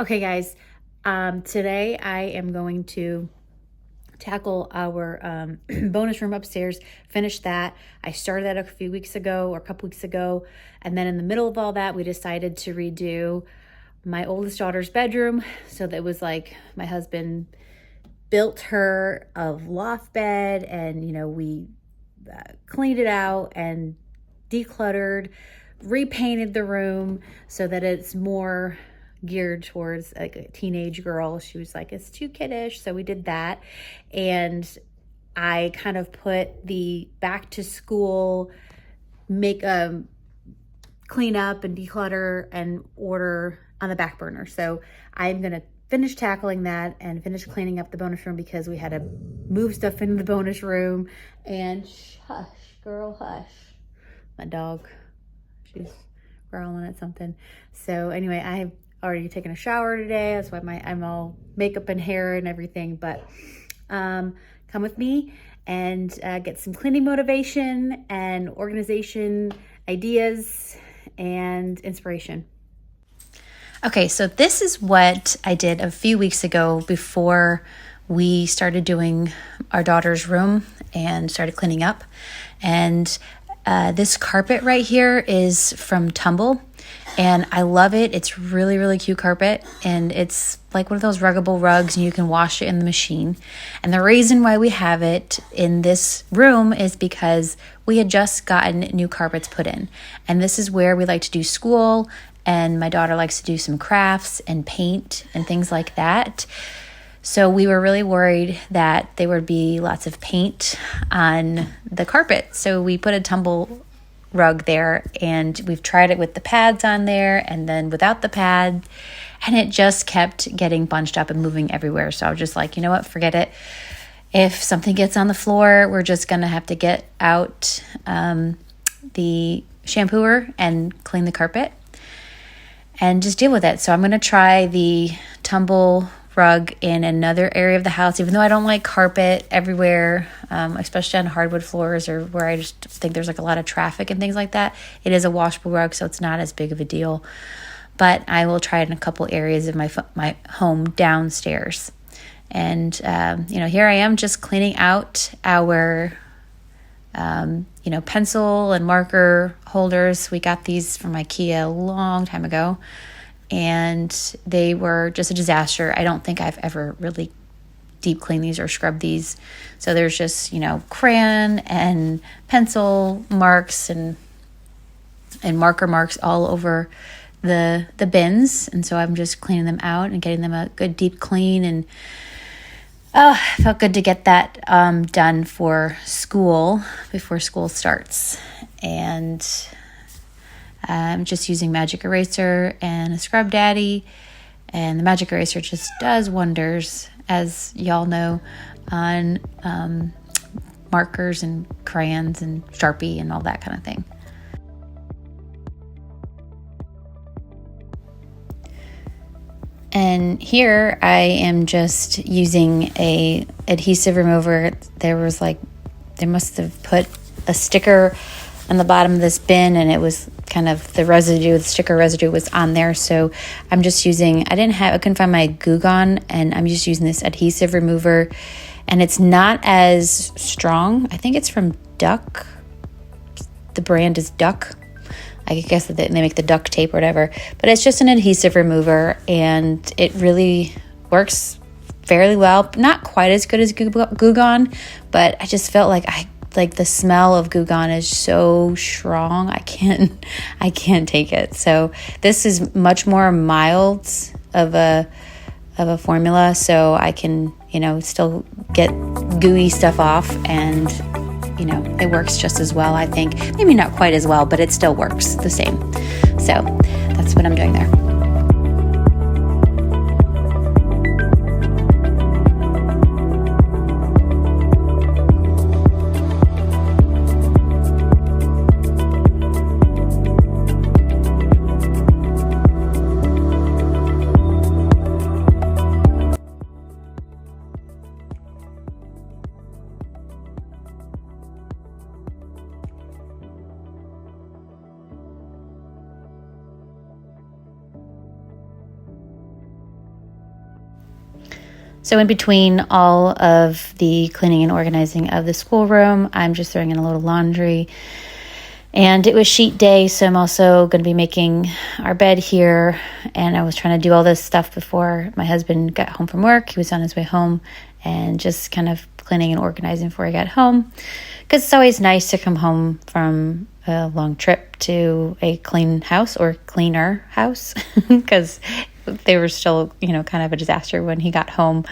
Okay, guys, today I am going to tackle our bonus room upstairs, finish that. I started that a few weeks ago or a couple weeks ago. And then in the middle of all that, we decided to redo my oldest daughter's bedroom. So that was like my husband built her a loft bed and, we cleaned it out and decluttered, repainted the room so that it's more geared towards like a teenage girl. She was like, it's too kiddish. So we did that. And I kind of put the back to school make clean up and declutter and order on the back burner. So I'm going to finish tackling that and finish cleaning up the bonus room because we had to move stuff into the bonus room. And hush, girl, hush. My dog, she's growling at something. So anyway, I've already taken a shower today. That's why I'm all makeup and hair and everything. But come with me and get some cleaning motivation and organization ideas and inspiration. Okay, so this is what I did a few weeks ago before we started doing our daughter's room and started cleaning up. And this carpet right here is from Tumble, and I love it. It's really, really cute carpet, and it's like one of those ruggable rugs, and you can wash it in the machine. And the reason why we have it in this room is because we had just gotten new carpets put in, and this is where we like to do school, and my daughter likes to do some crafts and paint and things like that. So we were really worried that there would be lots of paint on the carpet. So we put a tumble rug there, and we've tried it with the pads on there and then without the pad, and it just kept getting bunched up and moving everywhere. So I was just like, you know what, forget it. If something gets on the floor, we're just going to have to get out the shampooer and clean the carpet and just deal with it. So I'm going to try the tumble rug in another area of the house, even though I don't like carpet everywhere, especially on hardwood floors or where I just think there's like a lot of traffic and things like that. It is a washable rug, so it's not as big of a deal. But I will try it in a couple areas of my home downstairs. And, here I am just cleaning out our pencil and marker holders. We got these from IKEA a long time ago, and they were just a disaster. I don't think I've ever really deep cleaned these or scrubbed these. So there's just, crayon and pencil marks and marker marks all over the bins. And so I'm just cleaning them out and getting them a good deep clean. And it felt good to get that done for school before school starts. And I'm just using magic eraser and a scrub daddy, and the magic eraser just does wonders, as y'all know, on markers and crayons and Sharpie and all that kind of thing. And here I am just using a adhesive remover. They must have put a sticker on the bottom of this bin, and it was kind of the sticker residue was on there. So I'm just using, I couldn't find my Goo Gone, and I'm just using this adhesive remover, and it's not as strong. I think it's from Duck. The brand is Duck. I guess that they make the duct tape or whatever, but it's just an adhesive remover, and it really works fairly well. Not quite as good as Goo Gone, but I just felt like the smell of Goo Gone is so strong. I can't take it. So this is much more mild of a formula, so I can, still get gooey stuff off, and it works just as well, I think. Maybe not quite as well, but it still works the same. So that's what I'm doing there. So in between all of the cleaning and organizing of the schoolroom, I'm just throwing in a load of laundry. And it was sheet day, so I'm also going to be making our bed here. And I was trying to do all this stuff before my husband got home from work. He was on his way home, and just kind of cleaning and organizing before I got home. Because it's always nice to come home from a long trip to a clean house or cleaner house, because they were still, kind of a disaster when he got home.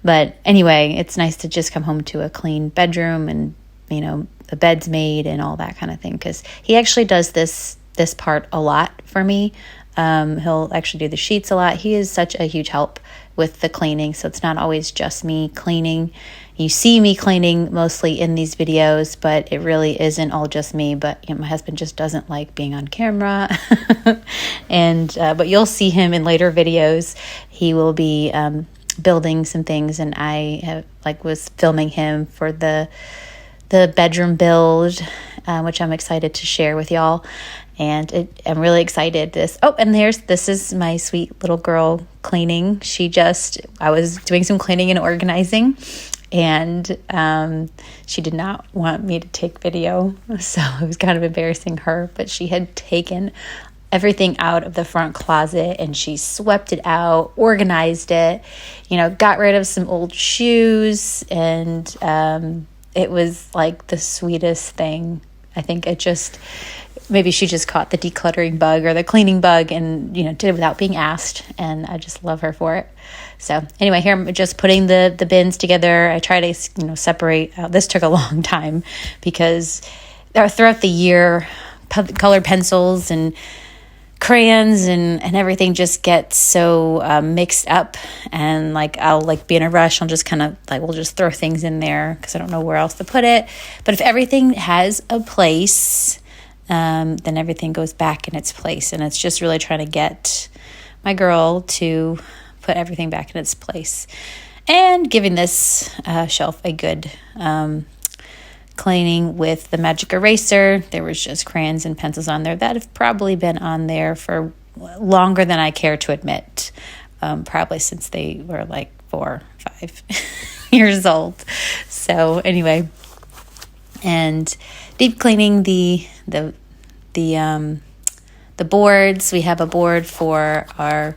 But anyway, it's nice to just come home to a clean bedroom and, the bed's made and all that kind of thing. Because he actually does this part a lot for me. He'll actually do the sheets a lot. He is such a huge help with the cleaning. So it's not always just me cleaning. You see me cleaning mostly in these videos, but it really isn't all just me. But my husband just doesn't like being on camera. But you'll see him in later videos. He will be building some things, and I was filming him for the bedroom build, which I'm excited to share with y'all. And I'm really excited. This is my sweet little girl cleaning. I was doing some cleaning and organizing, and she did not want me to take video. So it was kind of embarrassing her, but she had taken everything out of the front closet, and she swept it out, organized it, got rid of some old shoes, and it was like the sweetest thing. I think maybe she just caught the decluttering bug or the cleaning bug, and did it without being asked, and I just love her for it. So anyway, here I'm just putting the bins together. I try to separate out. This took a long time because throughout the year, colored pencils and crayons and everything just gets so mixed up, and I'll be in a rush. I'll just kind of we'll just throw things in there because I don't know where else to put it. But if everything has a place, then everything goes back in its place. And it's just really trying to get my girl to put everything back in its place, and giving this shelf a good cleaning with the magic eraser. There was just crayons and pencils on there that have probably been on there for longer than I care to admit, probably since they were 4 or 5 years old. So anyway, and deep cleaning the boards. We have a board for our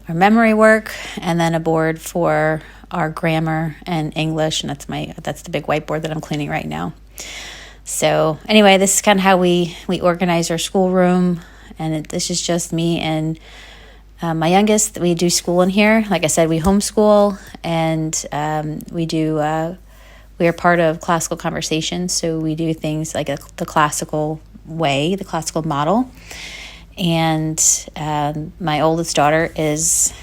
memory work, and then a board for our grammar and English, and that's the big whiteboard that I'm cleaning right now. So anyway, this is kind of how we organize our schoolroom, and this is just me and my youngest. We do school in here. Like I said, we homeschool, and we are part of classical conversations, so we do things like the classical way, the classical model. And my oldest daughter is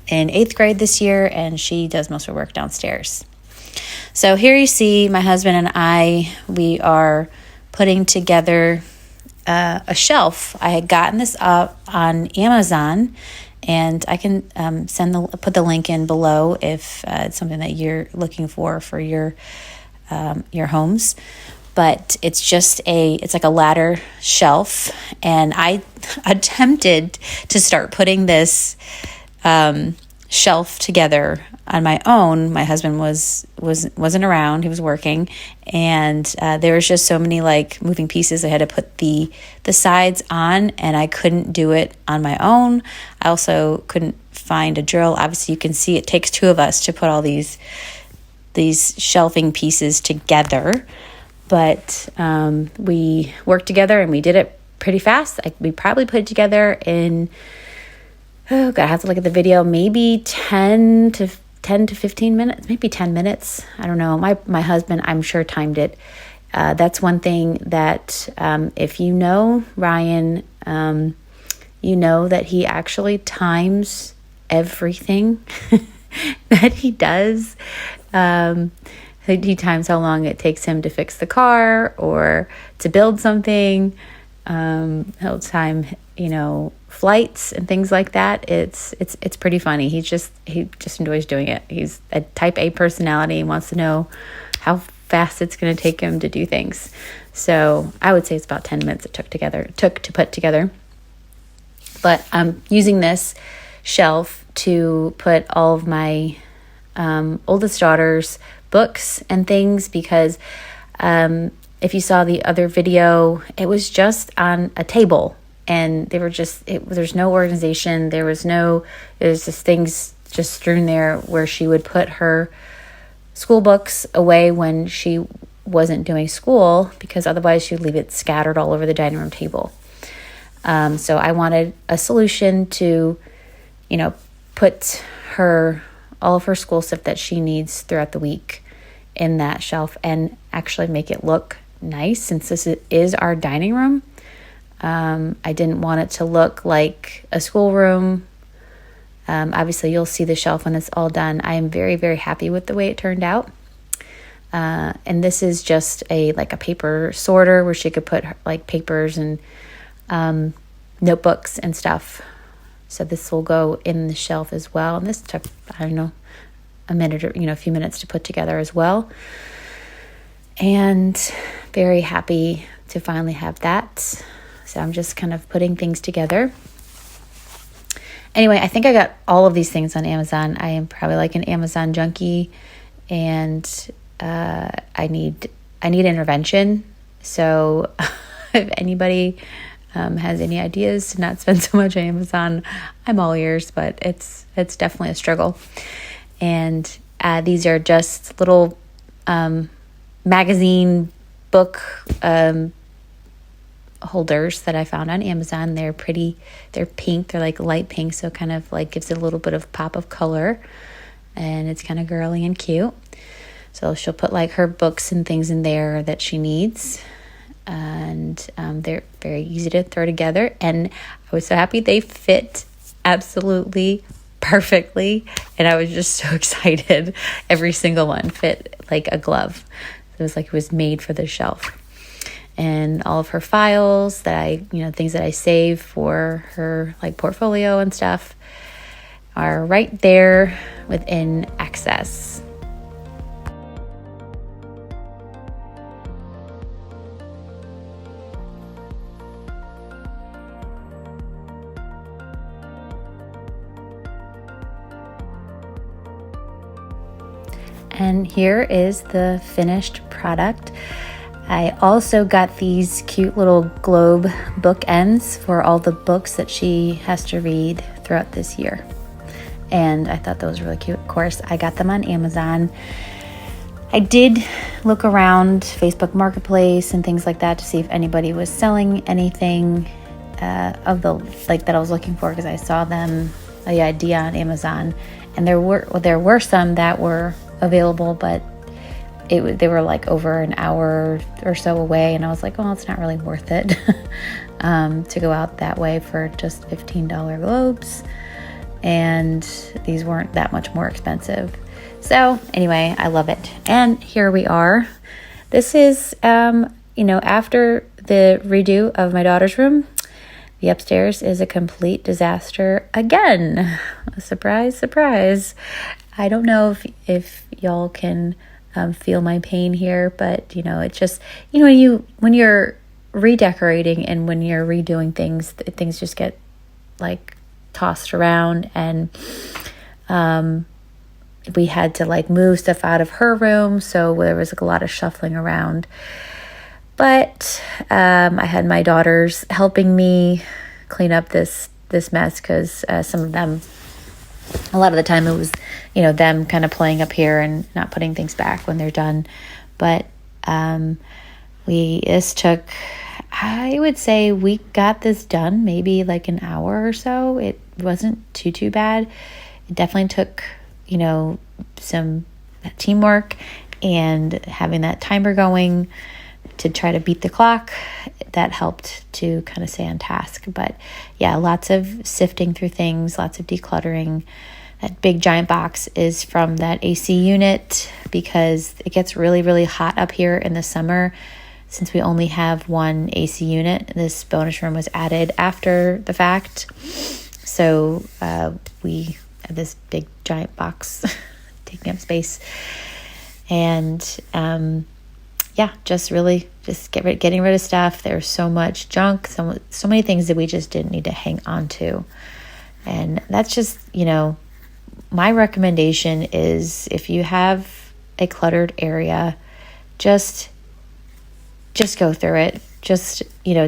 in 8th grade this year, and she does most of her work downstairs. So here you see my husband and we are putting together a shelf. I had gotten this up on Amazon, and I can put the link in below if it's something that you're looking for your homes. But it's like a ladder shelf, and I attempted to start putting this shelf together on my own. My husband wasn't around; he was working, and there was just so many moving pieces. I had to put the sides on, and I couldn't do it on my own. I also couldn't find a drill. Obviously, you can see it takes 2 of us to put all these shelving pieces together. But we worked together, and we did it pretty fast. We probably put it together in, I have to look at the video, maybe 10 to 15 minutes, maybe 10 minutes. I don't know. My husband, I'm sure, timed it. That's one thing that if you know Ryan, you know that he actually times everything that he does. He times how long it takes him to fix the car or to build something. He'll time, flights and things like that. It's pretty funny. He just enjoys doing it. He's a type A personality and wants to know how fast it's going to take him to do things. So I would say it's about 10 minutes it took to put together. But I'm using this shelf to put all of my oldest daughter's books and things because if you saw the other video, it was just on a table and they were just, there's no organization. It was just things just strewn there where she would put her school books away when she wasn't doing school because otherwise she'd leave it scattered all over the dining room table. So I wanted a solution to, put all of her school stuff that she needs throughout the week in that shelf and actually make it look nice since this is our dining room. I didn't want it to look like a schoolroom. Obviously, you'll see the shelf when it's all done. I am very, very happy with the way it turned out. And this is just a paper sorter where she could put like papers and notebooks and stuff. So this will go in the shelf as well. And this took, I don't know, a minute or, a few minutes to put together as well. And very happy to finally have that. So I'm just kind of putting things together. Anyway, I think I got all of these things on Amazon. I am probably like an Amazon junkie, and I need intervention. So if anybody has any ideas to not spend so much on Amazon, I'm all ears, but it's definitely a struggle. And these are just little magazine book holders that I found on Amazon. They're pretty, they're pink, they're like light pink, so it kind of like gives it a little bit of pop of color, and it's kind of girly and cute. So she'll put like her books and things in there that she needs, and they're very easy to throw together, and I was so happy they fit absolutely perfectly, and I was just so excited. Every single one fit like a glove. It was like it was made for the shelf. And all of her files that I, things that I save for her like portfolio and stuff are right there within access. And here is the finished product. I also got these cute little globe bookends for all the books that she has to read throughout this year. And I thought those were really cute. Of course, I got them on Amazon. I did look around Facebook Marketplace and things like that to see if anybody was selling anything of the like that I was looking for, because I saw the idea on Amazon, and there were some that were available, but they were like over an hour or so away, and I was like, well, it's not really worth it to go out that way for just $15 globes, and these weren't that much more expensive. So anyway, I love it. And here we are. This is after the redo of my daughter's room, the upstairs is a complete disaster again. Surprise, surprise. I don't know if y'all can feel my pain here, but it's just when you're redecorating and when you're redoing things just get like tossed around, and we had to like move stuff out of her room, so there was like a lot of shuffling around. But I had my daughters helping me clean up this mess, because some of them, a lot of the time it was, them kind of playing up here and not putting things back when they're done. But this took, I would say we got this done maybe like an hour or so. It wasn't too bad. It definitely took, some teamwork and having that timer going to try to beat the clock. That helped to kind of stay on task. But yeah, lots of sifting through things, lots of decluttering. That big giant box is from that AC unit, because it gets really, really hot up here in the summer. Since we only have one AC unit, this bonus room was added after the fact. So we have this big giant box taking up space. And getting rid of stuff. There's so much junk, so many things that we just didn't need to hang on to. And that's just, my recommendation is, if you have a cluttered area, just go through it. Just,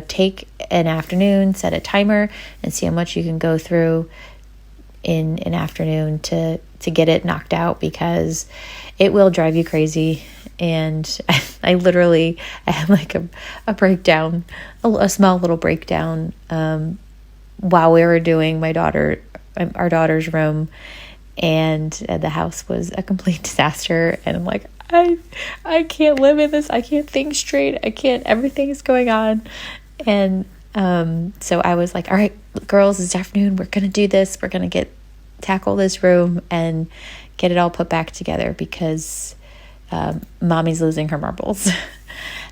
take an afternoon, set a timer, and see how much you can go through in an afternoon to get it knocked out, because it will drive you crazy. And I had like a breakdown, a small little breakdown, while we were doing our daughter's room, and the house was a complete disaster. And I'm like, I can't live in this. I can't think straight. Everything's going on. And so I was like, all right, girls, this afternoon, we're going to do this. We're going to tackle this room and get it all put back together, because mommy's losing her marbles.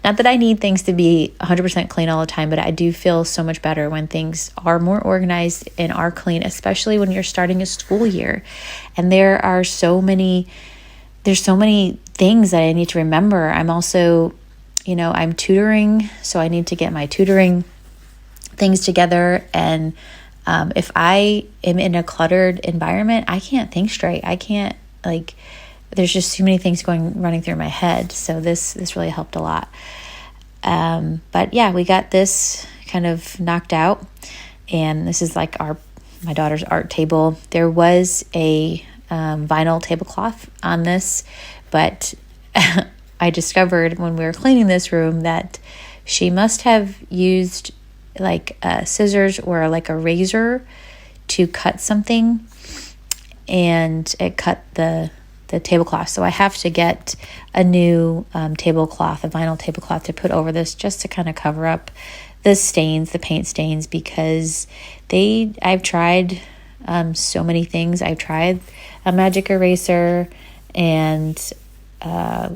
Not that I need things to be 100% clean all the time, but I do feel so much better when things are more organized and are clean, especially when you're starting a school year. And there's so many things that I need to remember. I'm also, I'm tutoring, so I need to get my tutoring things together. And if I am in a cluttered environment, I can't think straight. I can't, there's just too many things running through my head. So this really helped a lot. But yeah, we got this kind of knocked out, and this is like my daughter's art table. There was a vinyl tablecloth on this, but I discovered when we were cleaning this room that she must have used scissors or like a razor to cut something, and it cut the tablecloth. So I have to get a new tablecloth, a vinyl tablecloth, to put over this, just to kind of cover up the paint stains, because I've tried so many things. I've tried a magic eraser and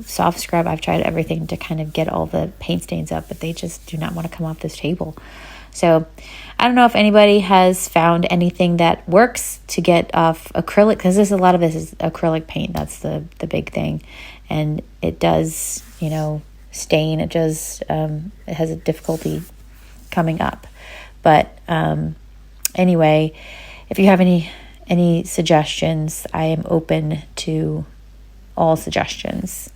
soft scrub. I've tried everything to kind of get all the paint stains up, but they just do not want to come off this table. So I don't know if anybody has found anything that works to get off acrylic, because a lot of this is acrylic paint. That's the big thing. And it does, stain. It just, it has a difficulty coming up. But anyway, if you have any suggestions, I am open to all suggestions.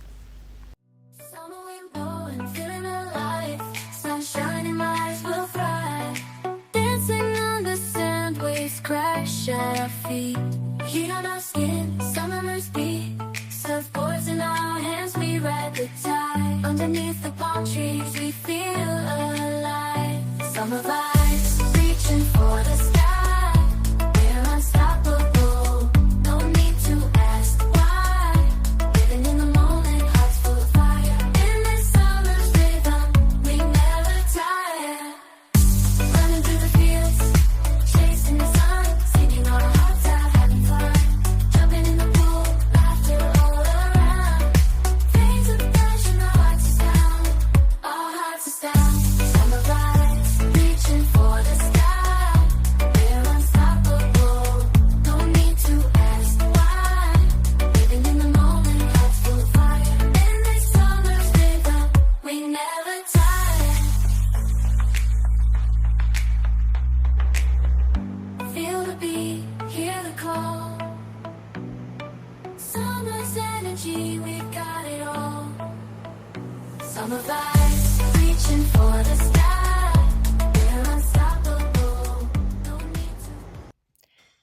At our feet, heat on our skin, summer's beat, surfboards in our hands, we ride the tide. Underneath the palm trees, we feel alive. Summer vibes, reaching for the sky. We're unstoppable, no need to ask why. Living in the moment, hearts full of fire. In this summer's rhythm, we never tire. Running through the fields, chasing the sun.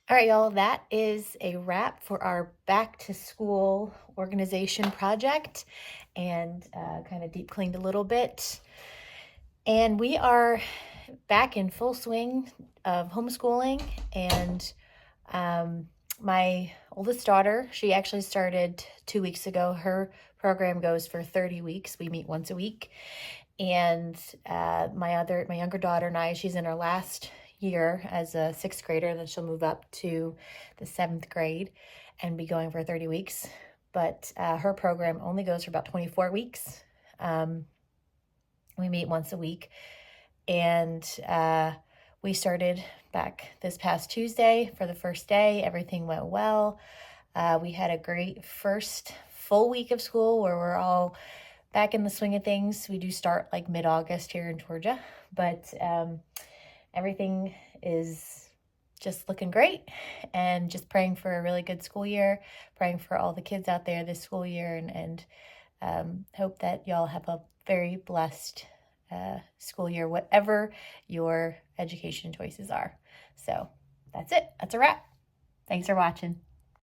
All right, y'all, that is a wrap for our back to school organization project, and kind of deep cleaned a little bit. And we are back in full swing of homeschooling. And my oldest daughter, she actually started 2 weeks ago. Her program goes for 30 weeks. We meet once a week. And my younger daughter and I, she's in her last year as a 6th grader, and then she'll move up to the 7th grade and be going for 30 weeks. But her program only goes for about 24 weeks. We meet once a week, and we started back this past Tuesday for the first day. Everything went well. We had a great first full week of school where we're all back in the swing of things. We do start like mid-August here in Georgia, but everything is just looking great, and just praying for a really good school year, praying for all the kids out there this school year, and hope that y'all have a very blessed school year, whatever your education choices are. So that's it. That's a wrap. Thanks for watching.